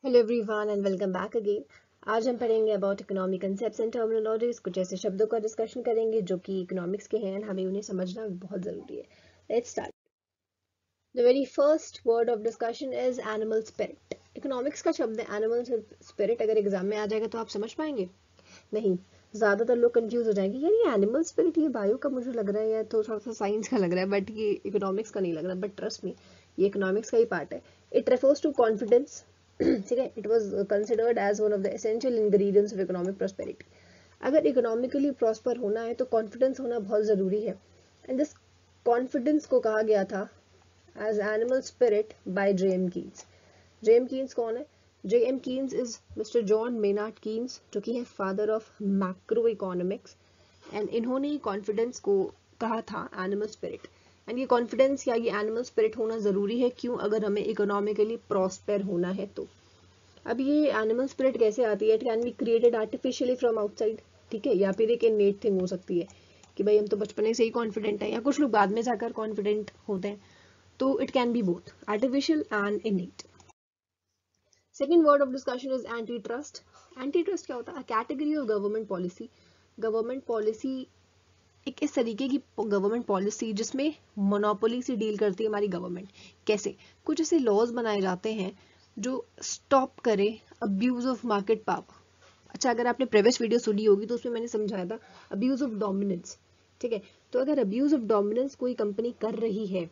Hello everyone and welcome back again. आज हम पढ़ेंगे about economic concepts and terminologies. कुछ ऐसे शब्दों का डिस्कशन करेंगे जो कि इकोनॉमिक्स के हैं एंड हमें उन्हें समझना बहुत ज़रूरी है। Let's start. The very first word of discussion is animal spirit. Economics का शब्द है एनिमल स्पिरिट। अगर एग्जाम में आ जाएगा तो आप समझ पाएंगे? नहीं, ज़्यादातर लोग कंफ्यूज हो जाएंगे, यार ये एनिमल स्पिरिट ये बायो का मुझे लग रहा है या तो थोड़ा सा साइंस का लग रहा है, बट ये इकोनॉमिक्स का नहीं लग रहा। बट ट्रस्ट मी, ये इकोनॉमिक्स का ही पार्ट है। It refers to confidence. ठीक है, it was considered as one of the essential ingredients of economic prosperity. अगर इकोनॉमिकली प्रॉस्पर होना है तो कॉन्फिडेंस होना बहुत ज़रूरी है। एंड दिस कॉन्फिडेंस को कहा गया था as animal spirit by J M Keynes. J M Keynes कौन है? J M Keynes is mister John Maynard Keynes, जो कि है father of macro economics. And इन्होंने कॉन्फिडेंस को कहा था एनिमल स्पिरिट। एंड ये कॉन्फिडेंस या ये एनिमल स्पिरिट होना ज़रूरी है। क्यों? अगर हमें इकोनॉमिकली प्रॉस्पर होना है तो। अब ये एनिमल स्पिरिट कैसे आती है? It can be created artificially from outside, ठीक है, या फिर एक इनेट थिंग हो सकती है कि भाई हम तो बचपन से ही कॉन्फिडेंट है, या कुछ लोग बाद में जाकर कॉन्फिडेंट होते हैं। तो it can be both artificial and इनेट। Second word of discussion is anti trust. Anti trust क्या होता है? Category of government policy. Government policy एक इस तरीके की गवर्नमेंट पॉलिसी जिसमें मोनोपोली से डील करती है हमारी गवर्नमेंट। कैसे? कुछ ऐसे लॉज बनाए जाते हैं जो स्टॉप करे अब्यूज ऑफ मार्केट पावर। अच्छा, अगर आपने प्रीवियस वीडियो सुनी होगी तो उसमें मैंने समझाया था अब्यूज ऑफ डोमिनेंस। ठीक है, तो अगर अब्यूज ऑफ डोमिनेंस कोई कंपनी कर रही है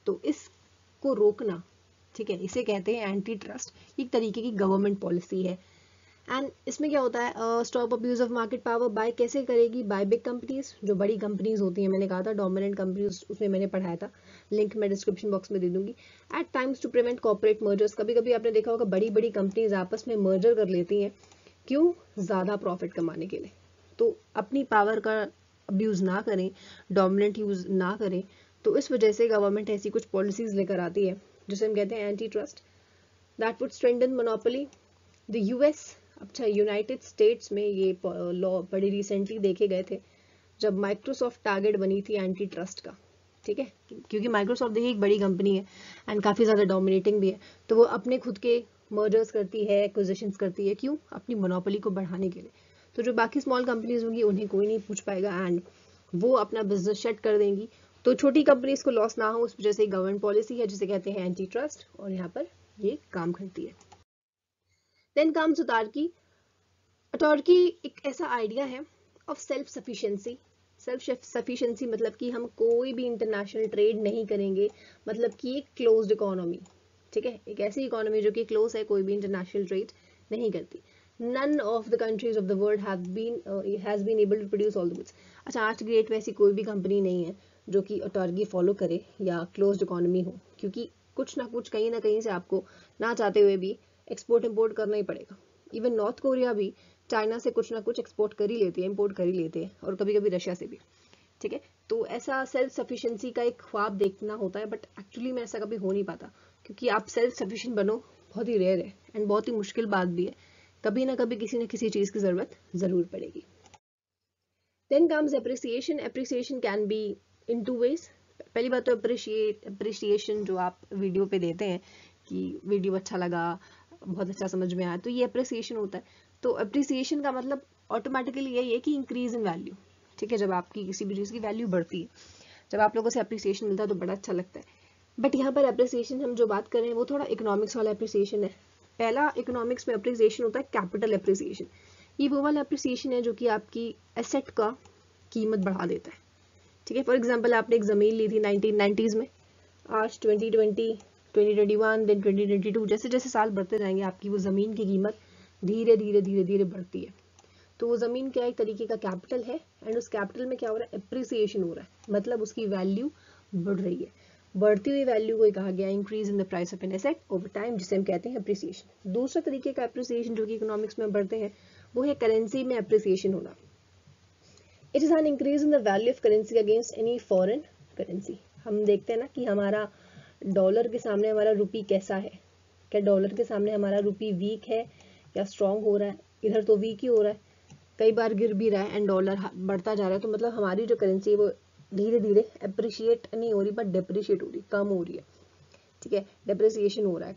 तो इसको रोकना, ठीक है, इसे कहते हैं एंटी ट्रस्ट। एक तरीके की गवर्नमेंट पॉलिसी है। एंड इसमें क्या होता है? Stop abuse of market power bye कैसे करेगी? बाय बिग कंपनीज, जो बड़ी कंपनीज होती हैं। मैंने कहा था डोमिनेंट कंपनीज, उसमें मैंने पढ़ाया था, लिंक मैं डिस्क्रिप्शन बॉक्स में दे दूंगी। At times to prevent corporate mergers. कभी कभी आपने देखा होगा बड़ी बड़ी कंपनीज आपस में मर्जर कर लेती हैं। क्यों? ज़्यादा प्रॉफिट कमाने के लिए। तो अपनी पावर का अब्यूज ना करें, डोमिनेंट यूज ना करें। तो इस वजह से गवर्नमेंट ऐसी कुछ पॉलिसीज लेकर आती है जिसे हम कहते हैं anti trust. That would strengthen monopoly. The US, अच्छा यूनाइटेड स्टेट्स में ये लॉ बड़ी रिसेंटली देखे गए थे जब माइक्रोसॉफ्ट टारगेट बनी थी एंटी ट्रस्ट का। ठीक है, क्योंकि माइक्रोसॉफ्ट देखिए एक बड़ी कंपनी है एंड काफ़ी ज़्यादा डोमिनेटिंग भी है, तो वो अपने खुद के मर्जर्स करती है, एक्विजिशंस करती है। क्यों? अपनी मोनोपोली को बढ़ाने के लिए। तो जो बाकी स्मॉल कंपनीज होंगी उन्हें कोई नहीं पूछ पाएगा एंड वो अपना बिजनेस शट कर देंगी। तो छोटी कंपनीज को लॉस ना हो, उस वजह से गवर्नमेंट पॉलिसी है जिसे कहते हैं एंटी ट्रस्ट, और यहाँ पर ये काम करती है। Then comes authority. अथॉरिटी एक ऐसा आइडिया है of self sufficiency. Self sufficiency मतलब कि हम कोई भी इंटरनेशनल ट्रेड नहीं करेंगे, मतलब कि एक क्लोज्ड इकोनॉमी। ठीक है, एक ऐसी इकोनॉमी जो कि क्लोज है, कोई भी इंटरनेशनल ट्रेड नहीं करती। None of the countries of the world has been able to produce all the goods. अच्छा, आज की डेट में ऐसी कोई भी कंपनी नहीं है जो कि अथॉरिटी फॉलो करे या क्लोज्ड इकोनॉमी हो, क्योंकि कुछ ना कुछ कहीं ना कहीं से आपको ना चाहते हुए भी एक्सपोर्ट इम्पोर्ट करना ही पड़ेगा। इवन नॉर्थ कोरिया भी चाइना से कुछ ना कुछ एक्सपोर्ट कर ही लेते हैं, इम्पोर्ट कर ही लेते हैं, और कभी कभी रशिया से भी। ठीक है, तो ऐसा सेल्फ सफिशिएंसी का एक ख्वाब देखना होता है, बट एक्चुअली में ऐसा कभी हो नहीं पाता, क्योंकि आप सेल्फ सफिशिएंट बनो बहुत ही रेयर है एंड बहुत ही मुश्किल बात भी है। कभी ना कभी किसी न किसी चीज़ की ज़रूरत ज़रूर पड़ेगी। Then comes appreciation. Appreciation can be in two ways. पहली बात तो अप्रिशिएशन जो आप वीडियो पे देते हैं कि वीडियो अच्छा लगा, बहुत अच्छा समझ में आया, तो ये अप्रिसिएशन होता है। तो अप्रिसिएशन का मतलब ऑटोमेटिकली यही है कि इंक्रीज इन वैल्यू। ठीक है, जब आपकी किसी भी चीज़ की वैल्यू बढ़ती है, जब आप लोगों से अप्रिसिएशन मिलता है तो बड़ा अच्छा लगता है। बट यहाँ पर अप्रिसिएशन हम जो बात कर रहे हैं वो थोड़ा इकोनॉमिक्स वाला अप्रिसिएशन है। पहला इकोनॉमिक्स में अप्रिसिएशन होता है कैपिटल अप्रिसिएशन। ये वो वाला अप्रिसिएशन है जो कि आपकी एसेट का कीमत बढ़ा देता है। ठीक है, फॉर एग्जांपल आपने एक ज़मीन ली थी 1990s में, आज 2020, 2021, देन 2022, जैसे जैसे साल बढ़ते जाएंगे आपकी वो ज़मीन की कीमत धीरे धीरे धीरे धीरे बढ़ती है। तो वो ज़मीन क्या एक तरीके का कैपिटल है एंड उस कैपिटल में क्या हो रहा है? एप्रिसिएशन हो रहा है, मतलब उसकी वैल्यू बढ़ रही है। बढ़ती हुई वैल्यू को कहा गया increase in the price of an asset over time, जिसे हम कहते हैं एप्रिसिएशन। दूसरा तरीके का एप्रिसिएशन जो कि इकोनॉमिक्स में बढ़ते हैं वो है करेंसी में एप्रिसिएशन होना। It is an increase in the value of currency against any foreign currency. हम देखते हैं ना कि हमारा डॉलर के सामने हमारा रुपी कैसा है। क्या डॉलर के सामने हमारा रुपी वीक है या स्ट्रांग हो रहा है? इधर तो वीक ही हो रहा है, कई बार गिर भी रहा है एंड डॉलर बढ़ता जा रहा है। तो मतलब हमारी जो करेंसी है वो धीरे धीरे अप्रिशिएट नहीं हो रही बट डेप्रिशिएट हो रही, कम हो रही है। ठीक है, डेप्रिसिएशन हो रहा है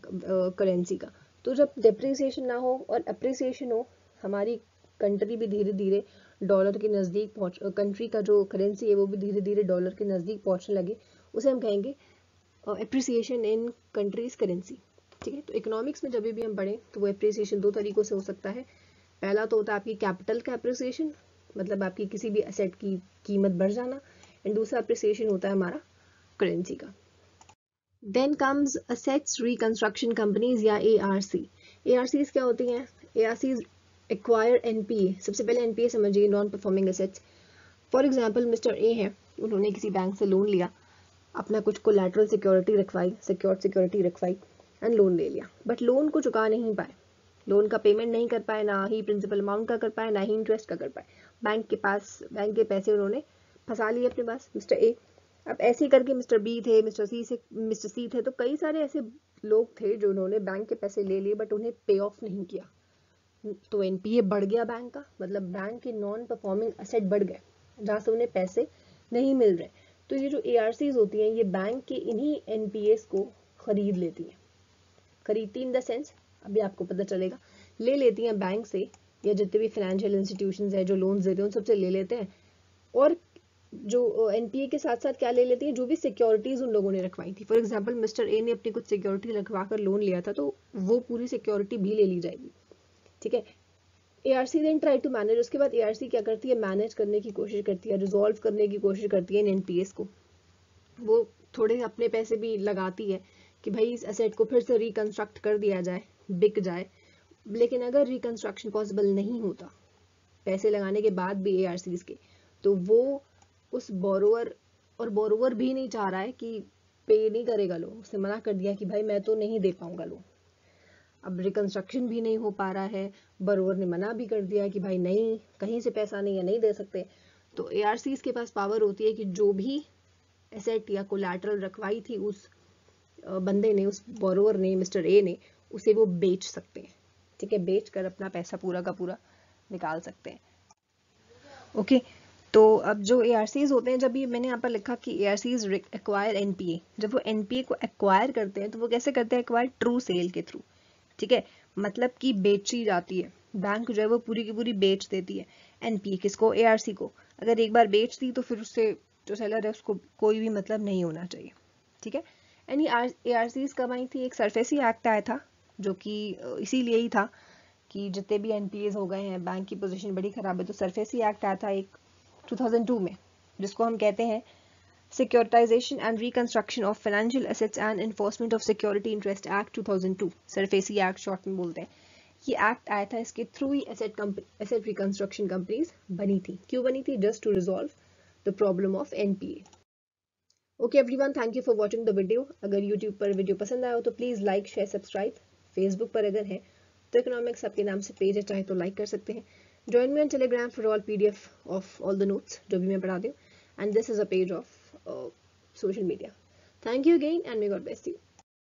करेंसी का। तो जब डेप्रिसिएशन ना हो और अप्रिसिएशन हो, हमारी कंट्री भी धीरे धीरे डॉलर के नज़दीक पहुँच, कंट्री का जो करेंसी है वो भी धीरे धीरे डॉलर के नज़दीक पहुँचने लगे, उसे हम कहेंगे एप्रिसिएशन इन कंट्रीज करेंसी। ठीक है, तो इकोनॉमिक्स में जब भी हम पढ़ें तो वो एप्रिसिएशन दो तरीकों से हो सकता है। पहला तो होता है आपकी कैपिटल का एप्रिसिएशन, मतलब आपकी किसी भी एसेट की कीमत बढ़ जाना, एंड दूसरा एप्रिसिएशन होता है हमारा करेंसी का। Then comes assets reconstruction companies या ARC। ARCs क्या होती हैं? ARCs acquire NPA। सबसे पहले NPA समझिए, non performing assets. For example mister A है, उन्होंने किसी बैंक से लोन लिया, अपना कुछ कोलैटरल सिक्योरिटी रखवाई, सिक्योर्ड सिक्योरिटी रखवाई एंड लोन ले लिया, बट लोन को चुका नहीं पाए, लोन का पेमेंट नहीं कर पाए, ना ही प्रिंसिपल अमाउंट का कर पाए, ना ही इंटरेस्ट का कर पाए। बैंक के पैसे उन्होंने फंसा लिए अपने पास, मिस्टर ए। अब ऐसे ही करके मिस्टर बी थे, मिस्टर सी थे, तो कई सारे ऐसे लोग थे जो उन्होंने बैंक के पैसे ले लिए बट उन्हें पे ऑफ नहीं किया, तो NPA बढ़ गया बैंक का, मतलब बैंक के नॉन परफॉर्मिंग एसेट बढ़ गए जहाँ से उन्हें पैसे नहीं मिल रहे। तो ये जो ARCs होती हैं, ये बैंक के इन्हीं NPAs को खरीद लेती हैं। खरीदती इन द सेंस, अभी आपको पता चलेगा, ले लेती हैं बैंक से, या जितने भी फाइनेंशियल इंस्टीट्यूशंस है जो लोन्स देते हैं उन सबसे ले लेते हैं, और जो NPA के साथ साथ क्या ले लेती हैं, जो भी सिक्योरिटीज उन लोगों ने रखवाई थी। फॉर एग्जाम्पल मिस्टर ए ने अपनी कुछ सिक्योरिटी रखवा कर लोन लिया था, तो वो पूरी सिक्योरिटी भी ले ली जाएगी। ठीक है, ARC then try to manage, उसके बाद ARC क्या करती है, मैनेज करने की कोशिश करती है, रिजॉल्व करने की कोशिश करती है इन NPAs को। वो थोड़े अपने पैसे भी लगाती है कि भाई इस एसेट को फिर से रिकंस्ट्रक्ट कर दिया जाए, बिक जाए। लेकिन अगर रिकंस्ट्रक्शन पॉसिबल नहीं होता पैसे लगाने के बाद भी ARCs के, तो वो उस बोरोवर, और बोरोवर भी नहीं चाह रहा है कि पे नहीं करेगा लोन, उसने मना कर दिया कि भाई मैं तो नहीं दे पाऊंगा लोन। अब रिकंस्ट्रक्शन भी नहीं हो पा रहा है, बोरोवर ने मना भी कर दिया कि भाई नहीं, कहीं से पैसा नहीं है, नहीं दे सकते। तो ARCs के पास पावर होती है कि जो भी एसेट या कोलैटरल रखवाई थी उस बंदे ने, उस बोरोवर ने, मिस्टर ए ने, उसे वो बेच सकते हैं। ठीक है, बेच कर अपना पैसा पूरा का पूरा निकाल सकते हैं। ओके, तो अब जो ARCs होते हैं, जब ये मैंने यहाँ पर लिखा कि ARCs एक्वायर NPA, जब वो NPA को एक्वायर करते हैं तो वो कैसे करते हैं एक्वायर? ट्रू सेल के थ्रू। ठीक है, मतलब कि बेची जाती है, बैंक जो है वो पूरी की पूरी बेच देती है NPA किसको? ARC को। अगर एक बार बेच दी तो फिर उससे जो सेलर है उसको कोई भी मतलब नहीं होना चाहिए। ठीक है, एंड ये ARCs कब आई थी? एक सरफेसी एक्ट आया था जो कि इसीलिए ही था कि जितने भी NPAs हो गए हैं, बैंक की पोजीशन बड़ी खराब है, तो सरफेसी एक्ट आया था एक 2002 में, जिसको हम कहते हैं securitisation and reconstruction of financial assets and enforcement of security interest act 2002, SARFAESI act short में बोलते हैं। ये एक्ट आया था, इसके थ्रू ही एसेट रिकंस्ट्रक्शन कंपनीज बनी थी। क्यों बनी थी? Just to resolve the problem of NPA। Okay everyone, thank you for watching the video. अगर यूट्यूब पर वीडियो पसंद आया हो तो please like, share, subscribe. Facebook पर अगर है तो इकोनॉमिक्स आपके नाम से पेज है, चाहे तो लाइक कर सकते हैं। Join me on Telegram for all PDF of all the notes जो भी मैं पढ़ाती हूँ, and this is a page of social media. Thank you again and may God bless you.